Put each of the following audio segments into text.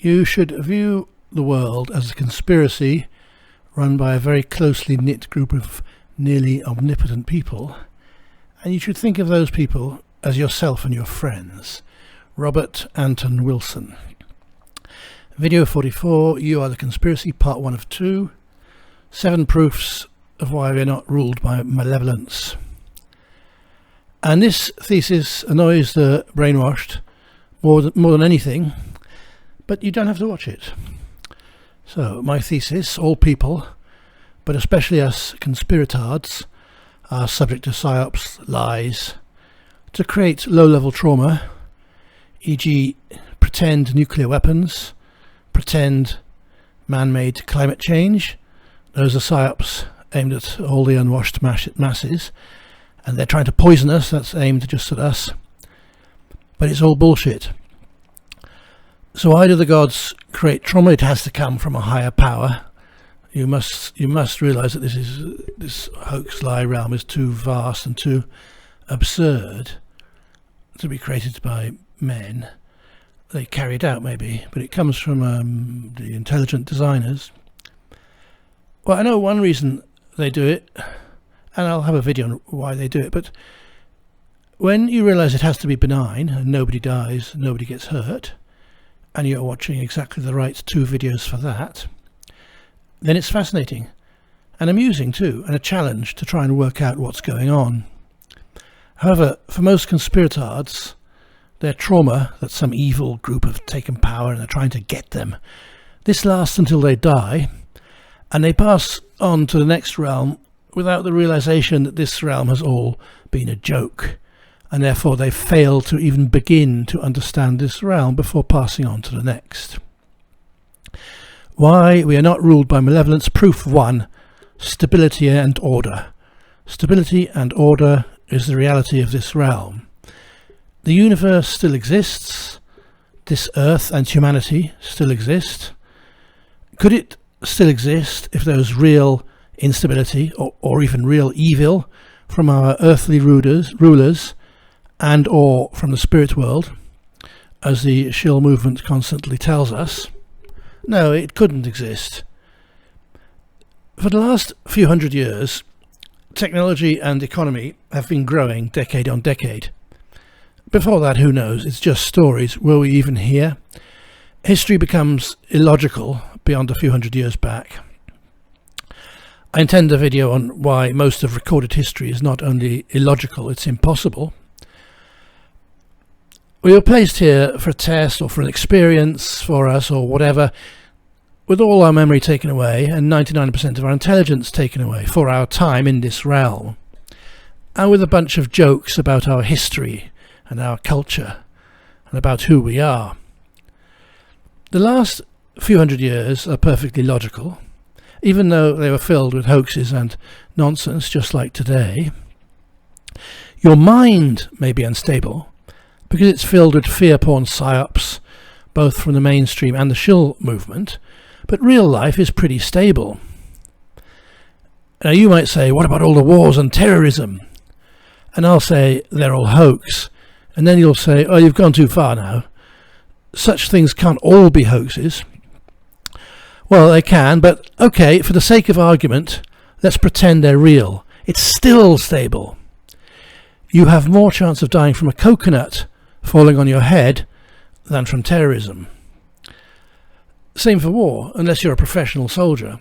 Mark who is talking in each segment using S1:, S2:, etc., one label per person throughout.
S1: You should view the world as a conspiracy run by a very closely knit group of nearly omnipotent people, and you should think of those people as yourself and your friends. Robert Anton Wilson. Video 44, You Are the Conspiracy, Part 1 of 2. 7 proofs of why we're not ruled by malevolence. And this thesis annoys the brainwashed more than anything, but you don't have to watch it. So my thesis: all people, but especially us conspiratards, are subject to psyops, lies, to create low-level trauma, e.g. pretend nuclear weapons, pretend man-made climate change. Those are psyops aimed at all the unwashed masses, and they're trying to poison us. That's aimed just at us, but it's all bullshit. So why do the gods create trauma? It has to come from a higher power. You must realize that this hoax lie realm is too vast and too absurd to be created by men. They carry it out maybe, but it comes from the intelligent designers. Well, I know one reason they do it, and I'll have a video on why they do it, but when you realize it has to be benign and nobody dies, nobody gets hurt, and you're watching exactly the right 2 videos for that, then it's fascinating and amusing too, and a challenge to try and work out what's going on. However, for most conspiratards, their trauma that some evil group have taken power and they're trying to get them, this lasts until they die, and they pass on to the next realm without the realization that this realm has all been a joke, and therefore they fail to even begin to understand this realm before passing on to the next. Why we are not ruled by malevolence. Proof 1. Stability and order. Stability and order is the reality of this realm. The universe still exists. This earth and humanity still exist. Could it still exist if there was real instability or even real evil from our earthly rulers and or from the spirit world, as the shill movement constantly tells us? No, it couldn't exist. For the last few hundred years, technology and economy have been growing decade on decade. Before that, who knows? It's just stories. Were we even here? History becomes illogical beyond a few hundred years back. I intend a video on why most of recorded history is not only illogical, it's impossible. We were placed here for a test or for an experience for us or whatever, with all our memory taken away and 99% of our intelligence taken away for our time in this realm, and with a bunch of jokes about our history and our culture and about who we are. The last few hundred years are perfectly logical, even though they were filled with hoaxes and nonsense just like today. Your mind may be unstable because it's filled with fear-porn psyops, both from the mainstream and the shill movement, but real life is pretty stable. Now you might say, what about all the wars and terrorism? And I'll say, they're all hoax. And then you'll say, oh, you've gone too far now. Such things can't all be hoaxes. Well, they can, but okay, for the sake of argument, let's pretend they're real. It's still stable. You have more chance of dying from a coconut falling on your head than from terrorism. Same for war, unless you're a professional soldier.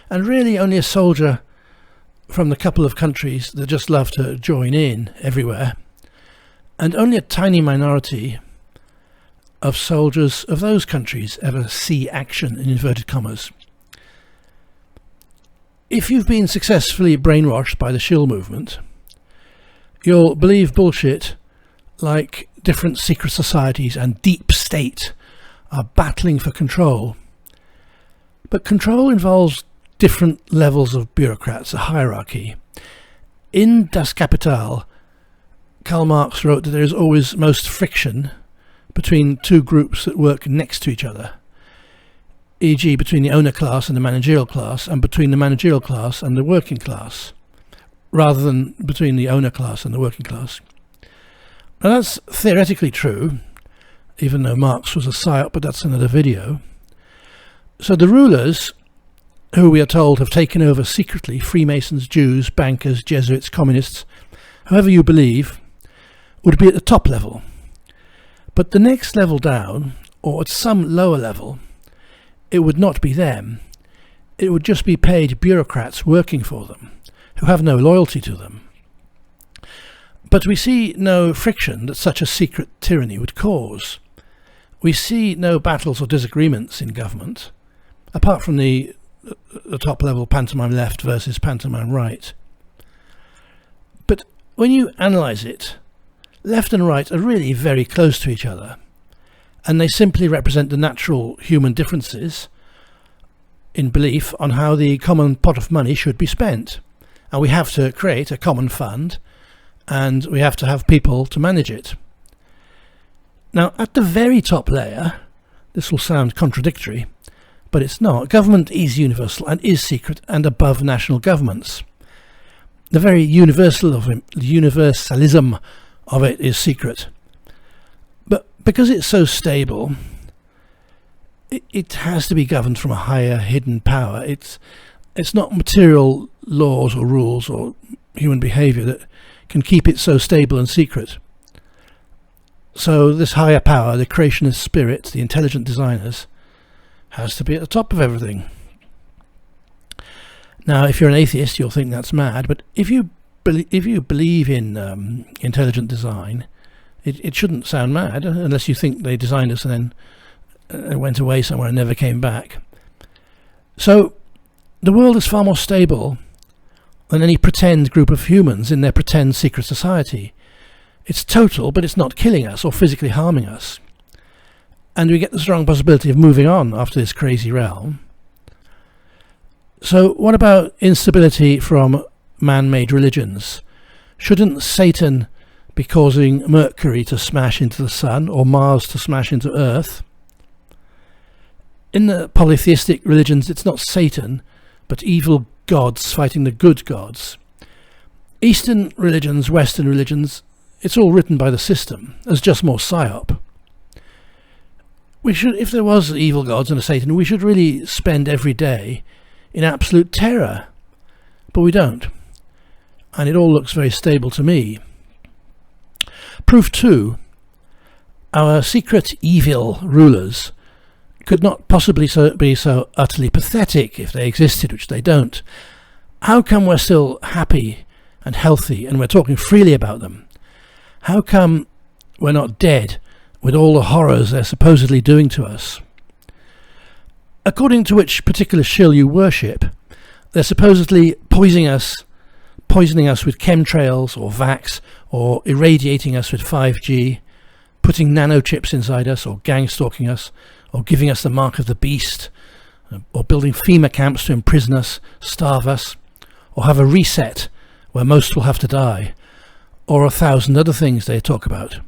S1: And really only a soldier from the couple of countries that just love to join in everywhere. And only a tiny minority of soldiers of those countries ever see action, in inverted commas. If you've been successfully brainwashed by the shill movement, you'll believe bullshit like different secret societies and deep state are battling for control. But control involves different levels of bureaucrats, a hierarchy. In Das Kapital, Karl Marx wrote that there is always most friction between two groups that work next to each other, e.g. between the owner class and the managerial class, and between the managerial class and the working class, rather than between the owner class and the working class. Now that's theoretically true, even though Marx was a psyop, but that's another video. So the rulers, who we are told have taken over secretly, Freemasons, Jews, bankers, Jesuits, communists, whoever you believe, would be at the top level. But the next level down, or at some lower level, it would not be them. It would just be paid bureaucrats working for them, who have no loyalty to them. But we see no friction that such a secret tyranny would cause. We see no battles or disagreements in government, apart from the top level pantomime left versus pantomime right. But when you analyse it, left and right are really very close to each other, and they simply represent the natural human differences in belief on how the common pot of money should be spent. And we have to create a common fund, and we have to have people to manage it. Now, at the very top layer, this will sound contradictory, but it's not. Government is universal and is secret and above national governments. The very universalism of it is secret. But because it's so stable, it has to be governed from a higher hidden power. It's not material laws or rules or human behaviour that can keep it so stable and secret. So this higher power, the creationist spirit, the intelligent designers, has to be at the top of everything. Now, if you're an atheist, you'll think that's mad, but if you believe in intelligent design, it shouldn't sound mad, unless you think they designed us and then went away somewhere and never came back. So the world is far more stable than any pretend group of humans in their pretend secret society. It's total, but it's not killing us or physically harming us. And we get the strong possibility of moving on after this crazy realm. So what about instability from man-made religions? Shouldn't Satan be causing Mercury to smash into the sun or Mars to smash into Earth? In the polytheistic religions, it's not Satan, but evil gods fighting the good gods. Eastern religions, Western religions, it's all written by the system as just more psyop. We should, if there was evil gods and a Satan, we should really spend every day in absolute terror. But we don't. And it all looks very stable to me. Proof 2. Our secret evil rulers could not possibly be so utterly pathetic if they existed, which they don't. How come we're still happy and healthy and we're talking freely about them? How come we're not dead with all the horrors they're supposedly doing to us? According to which particular shill you worship, they're supposedly poisoning us with chemtrails or vax, or irradiating us with 5G, putting nanochips inside us, or gang stalking us, or giving us the mark of the beast, or building FEMA camps to imprison us, starve us, or have a reset where most will have to die, or 1,000 other things they talk about,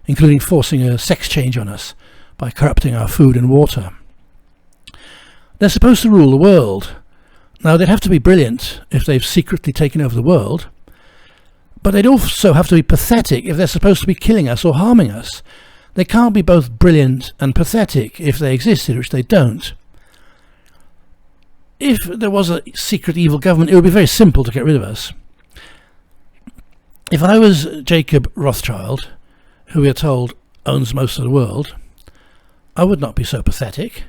S1: including forcing a sex change on us by corrupting our food and water. They're supposed to rule the world. Now, they'd have to be brilliant if they've secretly taken over the world, but they'd also have to be pathetic if they're supposed to be killing us or harming us. They can't be both brilliant and pathetic if they existed, which they don't. If there was a secret evil government, it would be very simple to get rid of us. If I was Jacob Rothschild, who we are told owns most of the world, I would not be so pathetic.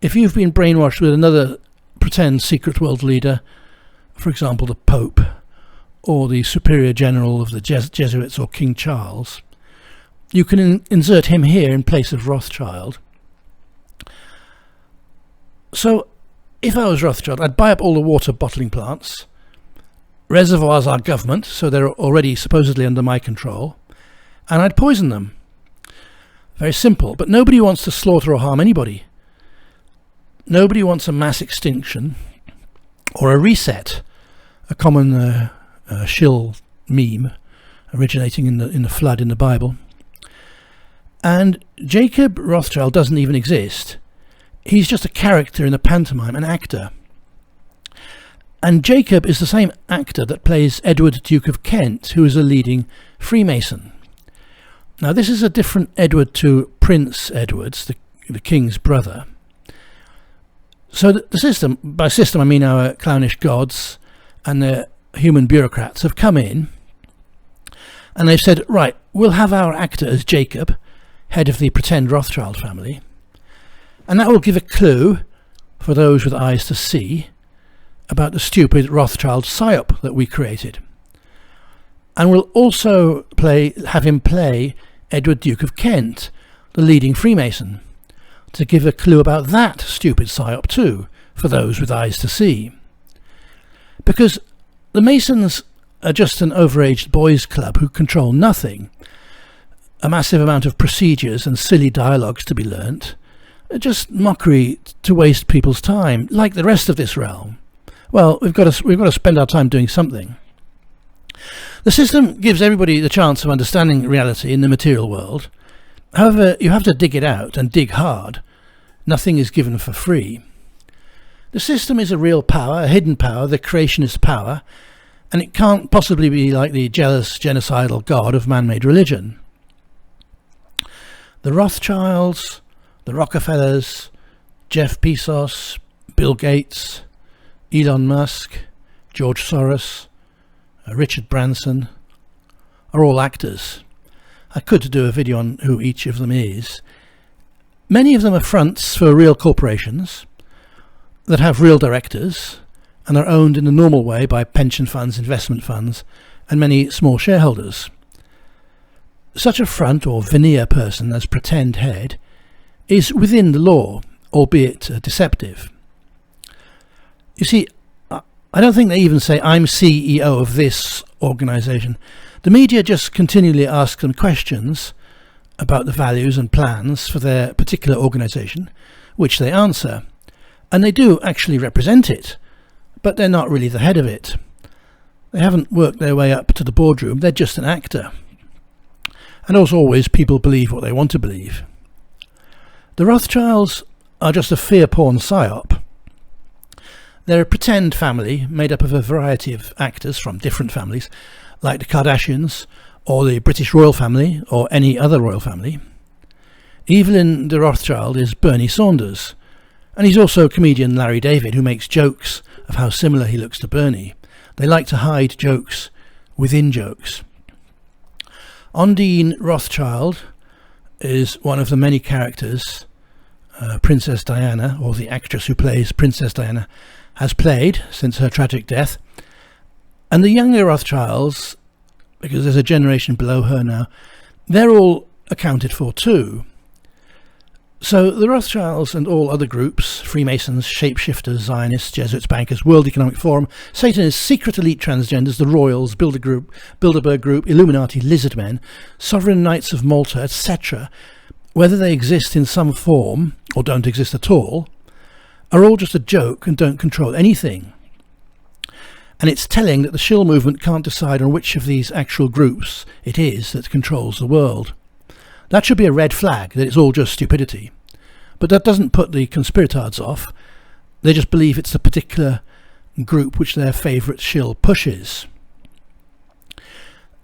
S1: If you've been brainwashed with another pretend secret world leader, for example the Pope, or the Superior General of the Jesuits or King Charles, you can insert him here in place of Rothschild. So if I was Rothschild, I'd buy up all the water bottling plants. Reservoirs are government, so they're already supposedly under my control, and I'd poison them. Very simple, but nobody wants to slaughter or harm anybody. Nobody wants a mass extinction or a reset, a common shill meme originating in the flood in the Bible. And Jacob Rothschild doesn't even exist. He's just a character in a pantomime, an actor. And Jacob is the same actor that plays Edward, Duke of Kent, who is a leading Freemason. Now, this is a different Edward to Prince Edward, the king's brother. So the system, by system I mean our clownish gods and the human bureaucrats, have come in and they've said, right, we'll have our actor as Jacob, head of the pretend Rothschild family, and that will give a clue for those with eyes to see about the stupid Rothschild psyop that we created. And we'll also have him play Edward Duke of Kent, the leading Freemason, to give a clue about that stupid psyop too, for those with eyes to see. Because the Masons are just an overaged boys' club who control nothing, a massive amount of procedures and silly dialogues to be learnt, just mockery to waste people's time, like the rest of this realm. Well, we've got to spend our time doing something. The system gives everybody the chance of understanding reality in the material world. However, you have to dig it out, and dig hard. Nothing is given for free. The system is a real power, a hidden power, the creationist power, and it can't possibly be like the jealous, genocidal god of man-made religion. The Rothschilds, the Rockefellers, Jeff Bezos, Bill Gates, Elon Musk, George Soros, Richard Branson are all actors. I could do a video on who each of them is. Many of them are fronts for real corporations that have real directors and are owned in the normal way by pension funds, investment funds, and many small shareholders. Such a front or veneer person as pretend head is within the law, albeit deceptive. You see, I don't think they even say, I'm CEO of this organisation. The media just continually ask them questions about the values and plans for their particular organisation, which they answer. And they do actually represent it, but they're not really the head of it. They haven't worked their way up to the boardroom, they're just an actor. And as always, people believe what they want to believe. The Rothschilds are just a fear-porn psyop. They're a pretend family made up of a variety of actors from different families, like the Kardashians, or the British royal family, or any other royal family. Evelyn de Rothschild is Bernie Saunders, and he's also comedian Larry David, who makes jokes of how similar he looks to Bernie. They like to hide jokes within jokes. Ondine Rothschild is one of the many characters Princess Diana, or the actress who plays Princess Diana, has played since her tragic death. And the younger Rothschilds, because there's a generation below her now, they're all accounted for too. So the Rothschilds and all other groups, Freemasons, shapeshifters, Zionists, Jesuits, bankers, World Economic Forum, Satanists, secret elite transgenders, the Royals, Bilderberg Group, Illuminati, Lizardmen, Sovereign Knights of Malta, etc., whether they exist in some form or don't exist at all, are all just a joke and don't control anything. And it's telling that the shill movement can't decide on which of these actual groups it is that controls the world. That should be a red flag that it's all just stupidity. But that doesn't put the conspiratards off. They just believe it's the particular group which their favourite shill pushes.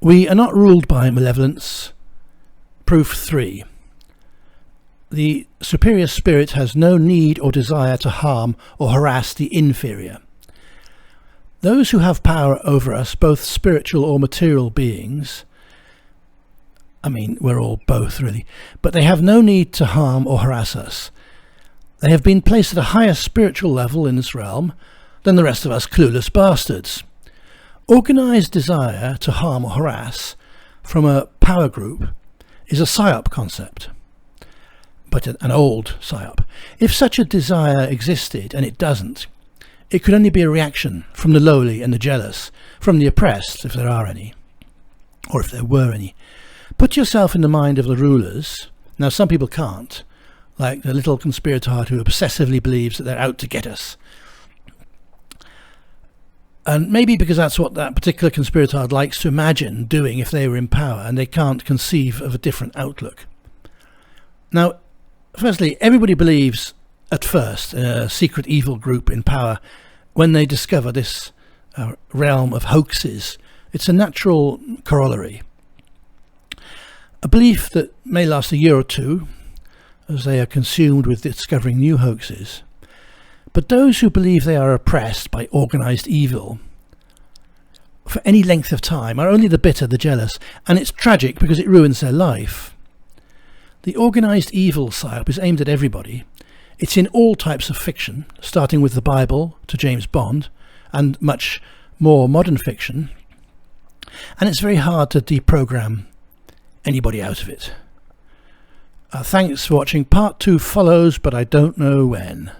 S1: We are not ruled by malevolence. Proof 3. The superior spirit has no need or desire to harm or harass the inferior. Those who have power over us, both spiritual or material beings, I mean, we're all both really, but they have no need to harm or harass us. They have been placed at a higher spiritual level in this realm than the rest of us clueless bastards. Organised desire to harm or harass from a power group is a psyop concept, but an old psyop. If such a desire existed, and it doesn't, it could only be a reaction from the lowly and the jealous, from the oppressed, if there are any, or if there were any. Put yourself in the mind of the rulers. Now, some people can't, like the little conspiratard who obsessively believes that they're out to get us. And maybe because that's what that particular conspiratard likes to imagine doing if they were in power, and they can't conceive of a different outlook. Now, firstly, everybody believes at first in a secret evil group in power when they discover this realm of hoaxes. It's a natural corollary. A belief that may last a year or two as they are consumed with discovering new hoaxes. But those who believe they are oppressed by organised evil for any length of time are only the bitter, the jealous, and it's tragic because it ruins their life. The organised evil psyop is aimed at everybody. It's in all types of fiction, starting with the Bible to James Bond and much more modern fiction, and it's very hard to deprogram anybody out of it. Thanks for watching. Part 2 follows, but I don't know when.